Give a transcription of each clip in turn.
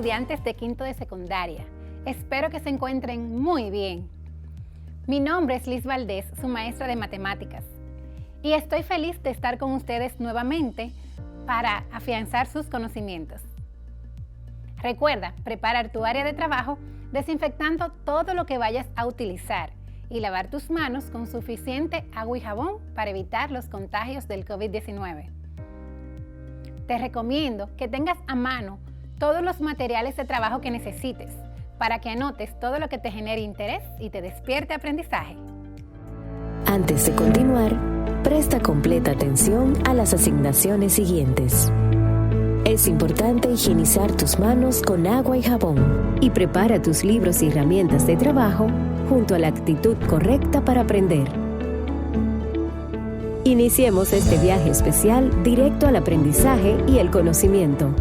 Estudiantes de quinto de secundaria. Espero que se encuentren muy bien. Mi nombre es Liz Valdés, su maestra de matemáticas, y estoy feliz de estar con ustedes nuevamente para afianzar sus conocimientos. Recuerda preparar tu área de trabajo desinfectando todo lo que vayas a utilizar y lavar tus manos con suficiente agua y jabón para evitar los contagios del COVID-19. Te recomiendo que tengas a mano todos los materiales de trabajo que necesites para que anotes todo lo que te genere interés y te despierte aprendizaje. Antes de continuar, presta completa atención a las asignaciones siguientes. Es importante higienizar tus manos con agua y jabón y prepara tus libros y herramientas de trabajo junto a la actitud correcta para aprender. Iniciemos este viaje especial directo al aprendizaje y el conocimiento.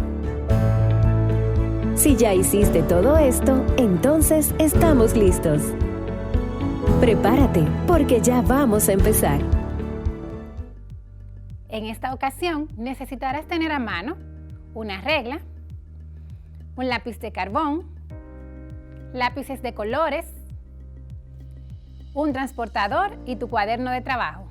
Si ya hiciste todo esto, entonces estamos listos. Prepárate, porque ya vamos a empezar. En esta ocasión necesitarás tener a mano una regla, un lápiz de carbón, lápices de colores, un transportador y tu cuaderno de trabajo.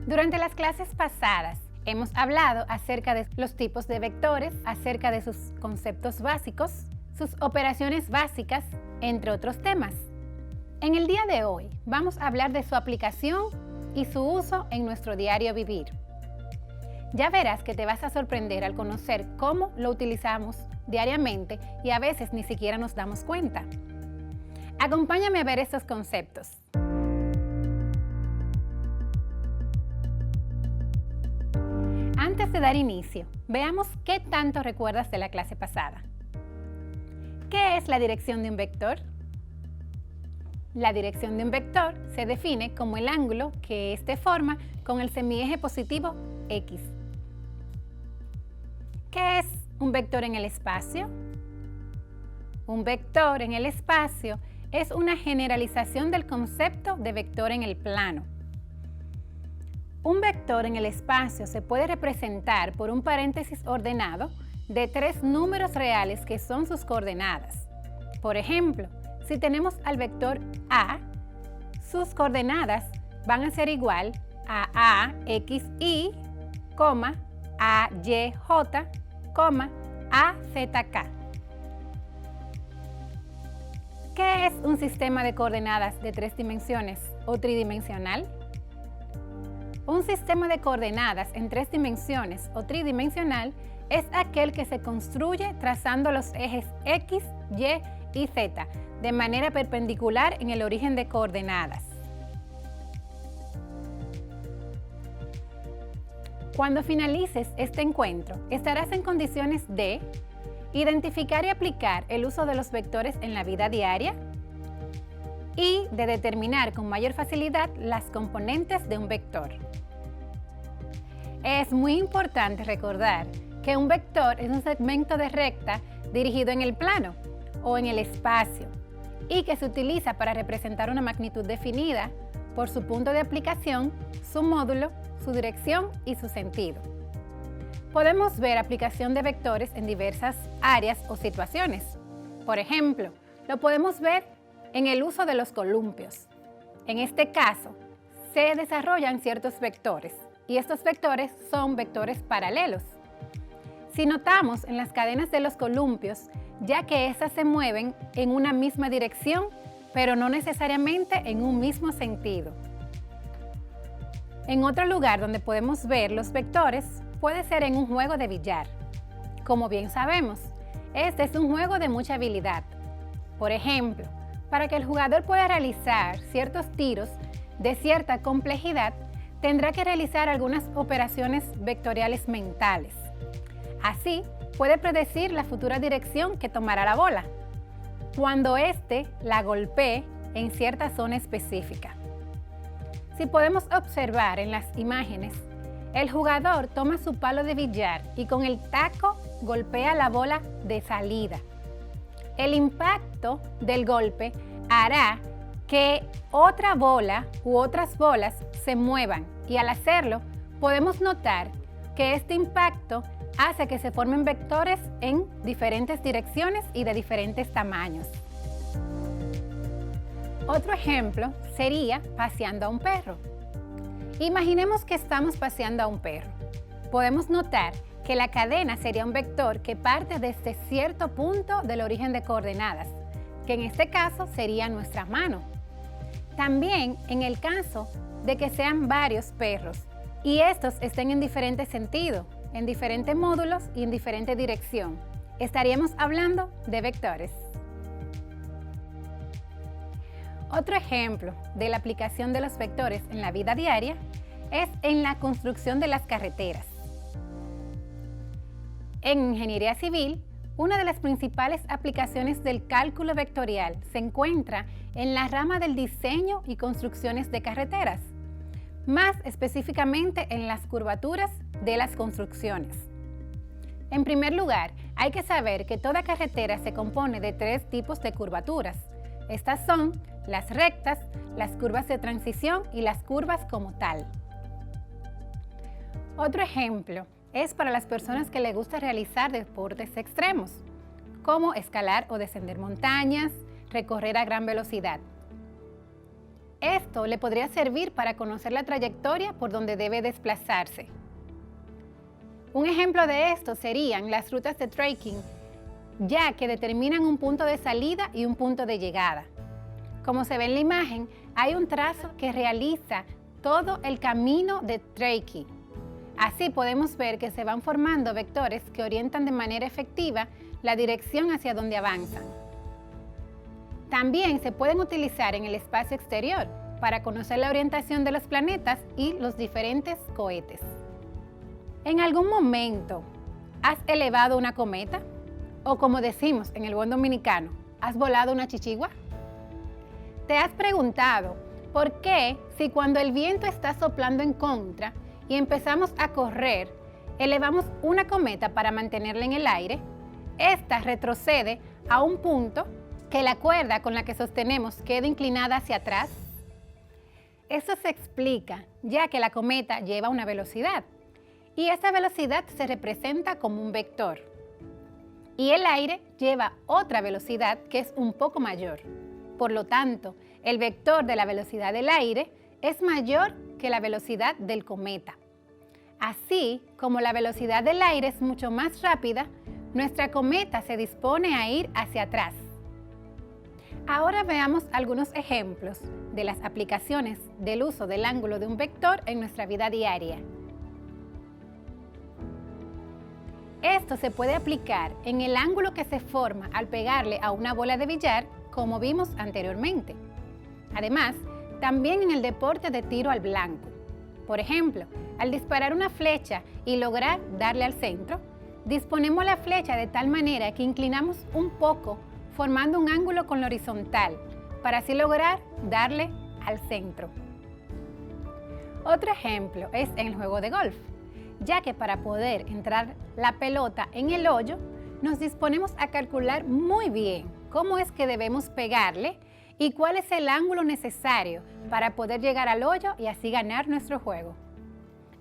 Durante las clases pasadas, hemos hablado acerca de los tipos de vectores, acerca de sus conceptos básicos, sus operaciones básicas, entre otros temas. En el día de hoy vamos a hablar de su aplicación y su uso en nuestro diario vivir. Ya verás que te vas a sorprender al conocer cómo lo utilizamos diariamente y a veces ni siquiera nos damos cuenta. Acompáñame a ver estos conceptos. Antes de dar inicio, veamos qué tanto recuerdas de la clase pasada. ¿Qué es la dirección de un vector? La dirección de un vector se define como el ángulo que éste forma con el semieje positivo X. ¿Qué es un vector en el espacio? Un vector en el espacio es una generalización del concepto de vector en el plano. Un vector en el espacio se puede representar por un paréntesis ordenado de 3 números reales que son sus coordenadas. Por ejemplo, si tenemos al vector A, sus coordenadas van a ser igual a AXY, AYJ, AZK. ¿Qué es un sistema de coordenadas de 3 dimensiones o tridimensional? Un sistema de coordenadas en 3 dimensiones o tridimensional es aquel que se construye trazando los ejes X, Y y Z de manera perpendicular en el origen de coordenadas. Cuando finalices este encuentro, estarás en condiciones de identificar y aplicar el uso de los vectores en la vida diaria y de determinar con mayor facilidad las componentes de un vector. Es muy importante recordar que un vector es un segmento de recta dirigido en el plano o en el espacio y que se utiliza para representar una magnitud definida por su punto de aplicación, su módulo, su dirección y su sentido. Podemos ver aplicación de vectores en diversas áreas o situaciones. Por ejemplo, lo podemos ver en el uso de los columpios. En este caso, se desarrollan ciertos vectores y estos vectores son vectores paralelos. Si notamos en las cadenas de los columpios, ya que estas se mueven en una misma dirección, pero no necesariamente en un mismo sentido. En otro lugar donde podemos ver los vectores puede ser en un juego de billar. Como bien sabemos, este es un juego de mucha habilidad. Por ejemplo, para que el jugador pueda realizar ciertos tiros de cierta complejidad, tendrá que realizar algunas operaciones vectoriales mentales. Así, puede predecir la futura dirección que tomará la bola, cuando éste la golpee en cierta zona específica. Si podemos observar en las imágenes, el jugador toma su palo de billar y con el taco golpea la bola de salida. El impacto del golpe hará que otra bola u otras bolas se muevan y al hacerlo podemos notar que este impacto hace que se formen vectores en diferentes direcciones y de diferentes tamaños. Otro ejemplo sería paseando a un perro. Imaginemos que estamos paseando a un perro. Podemos notar que la cadena sería un vector que parte desde cierto punto del origen de coordenadas, que en este caso sería nuestra mano. También en el caso de que sean varios perros y estos estén en diferente sentido, en diferentes módulos y en diferente dirección, estaríamos hablando de vectores. Otro ejemplo de la aplicación de los vectores en la vida diaria es en la construcción de las carreteras. En ingeniería civil, una de las principales aplicaciones del cálculo vectorial se encuentra en la rama del diseño y construcciones de carreteras, más específicamente en las curvaturas de las construcciones. En primer lugar, hay que saber que toda carretera se compone de 3 tipos de curvaturas. Estas son las rectas, las curvas de transición y las curvas como tal. Otro ejemplo es para las personas que les gusta realizar deportes extremos, como escalar o descender montañas, recorrer a gran velocidad. Esto le podría servir para conocer la trayectoria por donde debe desplazarse. Un ejemplo de esto serían las rutas de trekking, ya que determinan un punto de salida y un punto de llegada. Como se ve en la imagen, hay un trazo que realiza todo el camino de trekking. Así podemos ver que se van formando vectores que orientan de manera efectiva la dirección hacia donde avanzan. También se pueden utilizar en el espacio exterior para conocer la orientación de los planetas y los diferentes cohetes. ¿En algún momento has elevado una cometa? O como decimos en el buen dominicano, ¿has volado una chichigua? ¿Te has preguntado por qué si cuando el viento está soplando en contra y empezamos a correr, elevamos una cometa para mantenerla en el aire, esta retrocede a un punto que la cuerda con la que sostenemos queda inclinada hacia atrás? Eso se explica ya que la cometa lleva una velocidad y esa velocidad se representa como un vector. Y el aire lleva otra velocidad que es un poco mayor. Por lo tanto, el vector de la velocidad del aire es mayor que la velocidad del cometa. Así como la velocidad del aire es mucho más rápida, nuestra cometa se dispone a ir hacia atrás. Ahora veamos algunos ejemplos de las aplicaciones del uso del ángulo de un vector en nuestra vida diaria. Esto se puede aplicar en el ángulo que se forma al pegarle a una bola de billar, como vimos anteriormente. Además, también en el deporte de tiro al blanco. Por ejemplo, al disparar una flecha y lograr darle al centro, disponemos la flecha de tal manera que inclinamos un poco, formando un ángulo con la horizontal, para así lograr darle al centro. Otro ejemplo es en el juego de golf, ya que para poder entrar la pelota en el hoyo, nos disponemos a calcular muy bien cómo es que debemos pegarle y cuál es el ángulo necesario para poder llegar al hoyo y así ganar nuestro juego.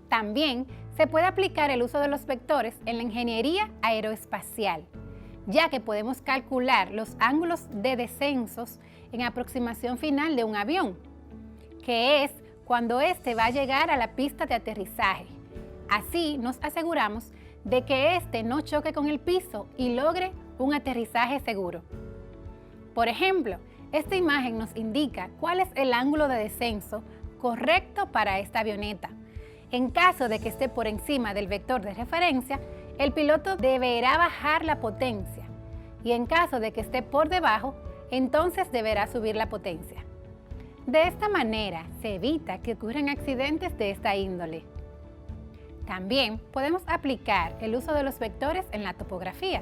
También se puede aplicar el uso de los vectores en la ingeniería aeroespacial, ya que podemos calcular los ángulos de descensos en aproximación final de un avión, que es cuando éste va a llegar a la pista de aterrizaje. Así nos aseguramos de que éste no choque con el piso y logre un aterrizaje seguro. Por ejemplo, esta imagen nos indica cuál es el ángulo de descenso correcto para esta avioneta. En caso de que esté por encima del vector de referencia, el piloto deberá bajar la potencia y en caso de que esté por debajo, entonces deberá subir la potencia. De esta manera se evita que ocurran accidentes de esta índole. También podemos aplicar el uso de los vectores en la topografía.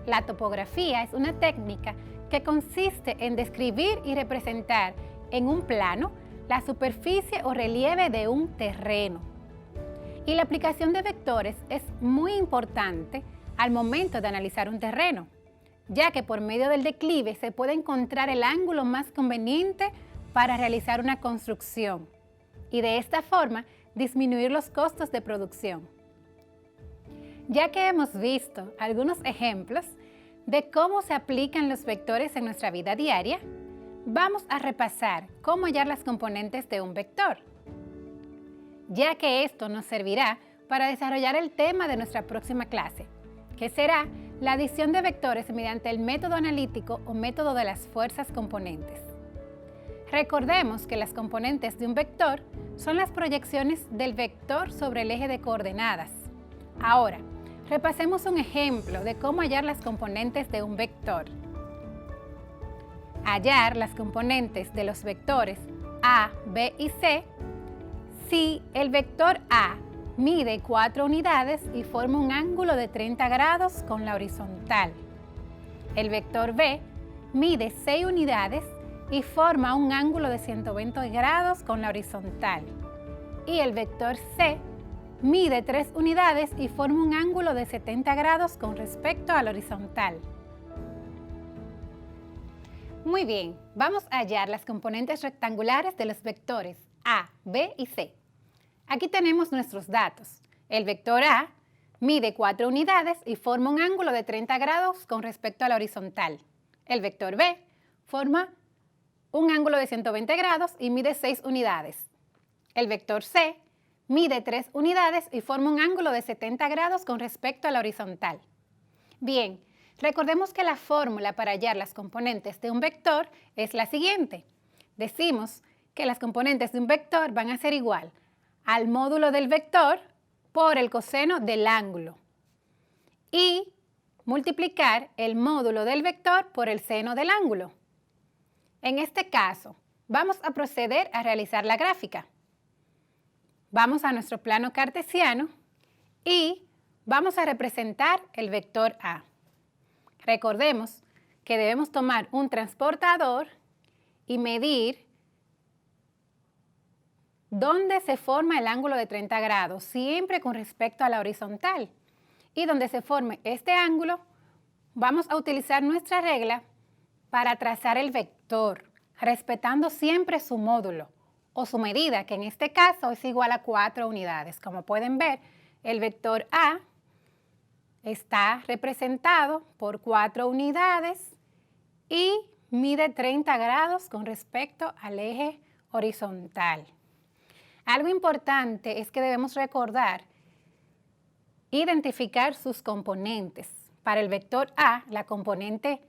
La topografía es una técnica que consiste en describir y representar en un plano la superficie o relieve de un terreno. Y la aplicación de vectores es muy importante al momento de analizar un terreno, ya que por medio del declive se puede encontrar el ángulo más conveniente para realizar una construcción y de esta forma disminuir los costos de producción. Ya que hemos visto algunos ejemplos de cómo se aplican los vectores en nuestra vida diaria, vamos a repasar cómo hallar las componentes de un vector, ya que esto nos servirá para desarrollar el tema de nuestra próxima clase, que será la adición de vectores mediante el método analítico o método de las fuerzas componentes. Recordemos que las componentes de un vector son las proyecciones del vector sobre el eje de coordenadas. Ahora, repasemos un ejemplo de cómo hallar las componentes de un vector. Hallar las componentes de los vectores A, B y C si el vector A mide 4 unidades y forma un ángulo de 30 grados con la horizontal. El vector B mide 6 unidades y forma un ángulo de 120 grados con la horizontal. Y el vector C mide 3 unidades y forma un ángulo de 70 grados con respecto a la horizontal. Muy bien, vamos a hallar las componentes rectangulares de los vectores A, B y C. Aquí tenemos nuestros datos. El vector A mide 4 unidades y forma un ángulo de 30 grados con respecto a la horizontal. El vector B forma un ángulo de 120 grados y mide 6 unidades. El vector C mide 3 unidades y forma un ángulo de 70 grados con respecto a la horizontal. Bien, recordemos que la fórmula para hallar las componentes de un vector es la siguiente. Decimos que las componentes de un vector van a ser igual al módulo del vector por el coseno del ángulo y multiplicar el módulo del vector por el seno del ángulo. En este caso, vamos a proceder a realizar la gráfica. Vamos a nuestro plano cartesiano y vamos a representar el vector A. Recordemos que debemos tomar un transportador y medir dónde se forma el ángulo de 30 grados, siempre con respecto a la horizontal. Y donde se forme este ángulo, vamos a utilizar nuestra regla para trazar el vector, respetando siempre su módulo o su medida, que en este caso es igual a 4 unidades. Como pueden ver, el vector A está representado por 4 unidades y mide 30 grados con respecto al eje horizontal. Algo importante es que debemos recordar identificar sus componentes. Para el vector A, la componente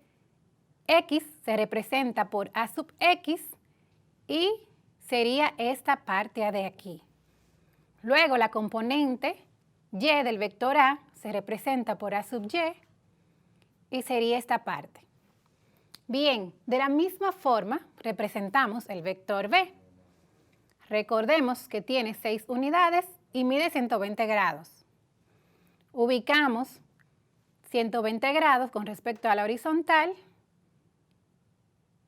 X se representa por A sub X y sería esta parte de aquí. Luego la componente Y del vector A se representa por A sub Y y sería esta parte. Bien, de la misma forma representamos el vector B. Recordemos que tiene 6 unidades y mide 120 grados. Ubicamos 120 grados con respecto a la horizontal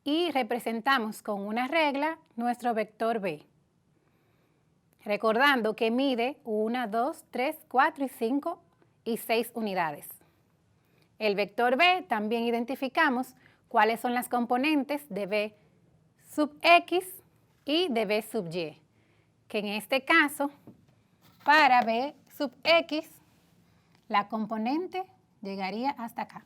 y representamos con una regla nuestro vector B. recordando que mide 1, 2, 3, 4 y 5 y 6 unidades. El vector B también identificamos cuáles son las componentes de B sub X y de B sub Y, que en este caso, para B sub X, la componente llegaría hasta acá.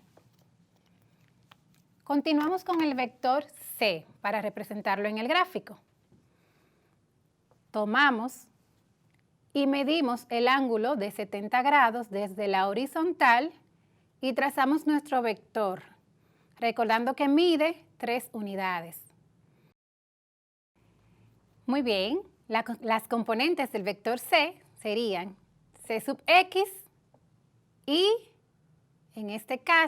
Continuamos con el vector C para representarlo en el gráfico. Tomamos y medimos el ángulo de 70 grados desde la horizontal y trazamos nuestro vector, recordando que mide 3 unidades. Muy bien, las componentes del vector C serían C sub X y, en este caso,